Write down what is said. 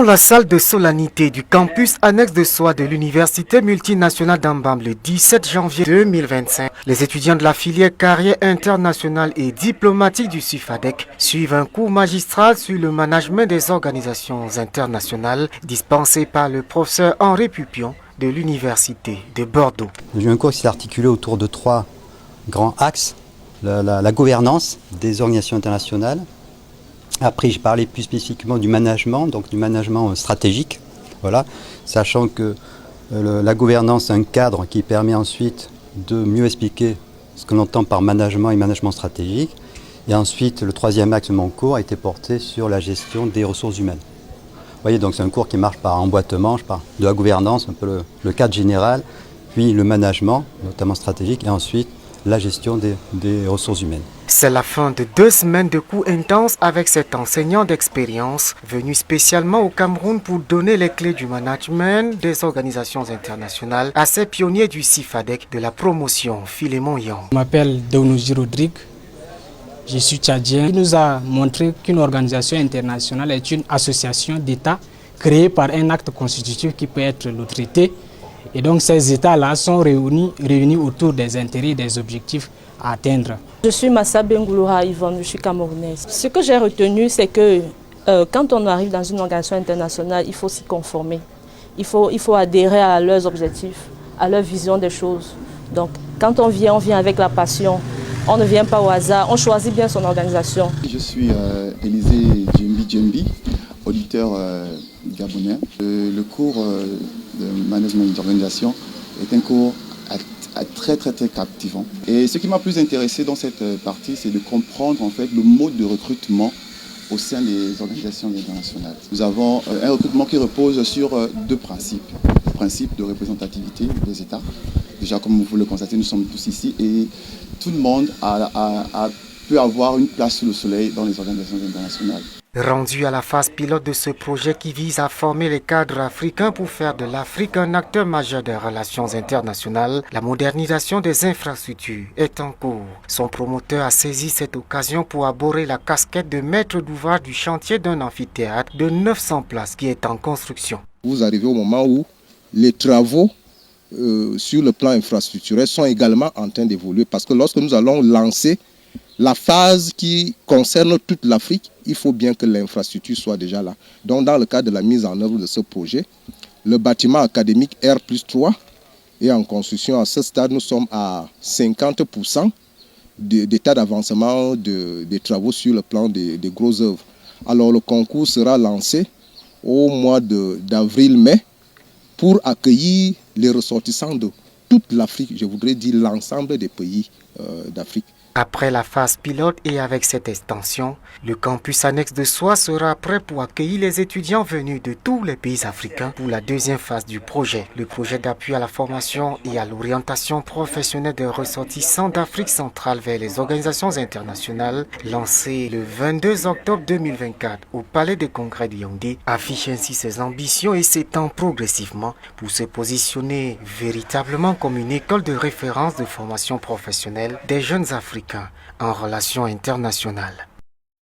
Dans la salle de solennité du campus annexe de Soie de l'Université multinationale d'Ambam le 17 janvier 2025, les étudiants de la filière carrière internationale et diplomatique du CIFADEC suivent un cours magistral sur le management des organisations internationales dispensé par le professeur Henri Pupion de l'Université de Bordeaux. J'ai un cours qui s'est articulé autour de trois grands axes. La gouvernance des organisations internationales. Après, j'ai parlé plus spécifiquement du management, donc du management stratégique. Voilà, sachant que la gouvernance est un cadre qui permet ensuite de mieux expliquer ce qu'on entend par management et management stratégique. Et ensuite, le troisième axe de mon cours a été porté sur la gestion des ressources humaines. Vous voyez, donc c'est un cours qui marche par emboîtement. Je parle de la gouvernance, un peu le cadre général, puis le management, notamment stratégique, et ensuite la gestion des ressources humaines. C'est la fin de 2 semaines de cours intenses avec cet enseignant d'expérience venu spécialement au Cameroun pour donner les clés du management des organisations internationales à ces pionniers du CIFADEC de la promotion Philémon Yang. Je m'appelle Deonouji Rodrigue, je suis tchadien. Il nous a montré qu'une organisation internationale est une association d'États créée par un acte constitutif qui peut être le traité. Et donc ces États-là sont réunis autour des intérêts et des objectifs à atteindre. Je suis Massa Bengouloura Yvonne, je suis camerounaise. Ce que j'ai retenu, c'est que quand on arrive dans une organisation internationale, il faut s'y conformer. Il faut adhérer à leurs objectifs, à leur vision des choses. Donc quand on vient avec la passion. On ne vient pas au hasard, on choisit bien son organisation. Je suis Élisée Djembi, auditeur gabonais. Le cours de management d'organisation est un cours très captivant. Et ce qui m'a plus intéressé dans cette partie, c'est de comprendre en fait le mode de recrutement au sein des organisations internationales. Nous avons un recrutement qui repose sur 2 principes. Le principe de représentativité des États. Déjà, comme vous le constatez, nous sommes tous ici et tout le monde peut avoir une place sous le soleil dans les organisations internationales. Rendu à la phase pilote de ce projet qui vise à former les cadres africains pour faire de l'Afrique un acteur majeur des relations internationales, la modernisation des infrastructures est en cours. Son promoteur a saisi cette occasion pour aborder la casquette de maître d'ouvrage du chantier d'un amphithéâtre de 900 places qui est en construction. Vous arrivez au moment où les travaux sur le plan infrastructurel sont également en train d'évoluer parce que lorsque nous allons lancer la phase qui concerne toute l'Afrique, il faut bien que l'infrastructure soit déjà là. Donc dans le cadre de la mise en œuvre de ce projet, le bâtiment académique R+3 est en construction. À ce stade, nous sommes à 50% d'état d'avancement des travaux sur le plan des grosses œuvres. Alors le concours sera lancé au mois d'avril-mai pour accueillir les ressortissants de toute l'Afrique, je voudrais dire l'ensemble des pays d'Afrique. Après la phase pilote et avec cette extension, le campus annexe de Soie sera prêt pour accueillir les étudiants venus de tous les pays africains pour la 2e phase du projet. Le projet d'appui à la formation et à l'orientation professionnelle des ressortissants d'Afrique centrale vers les organisations internationales, lancé le 22 octobre 2024 au Palais des Congrès de Yaoundé, affiche ainsi ses ambitions et s'étend progressivement pour se positionner véritablement comme une école de référence de formation professionnelle des jeunes Africains en relations internationales.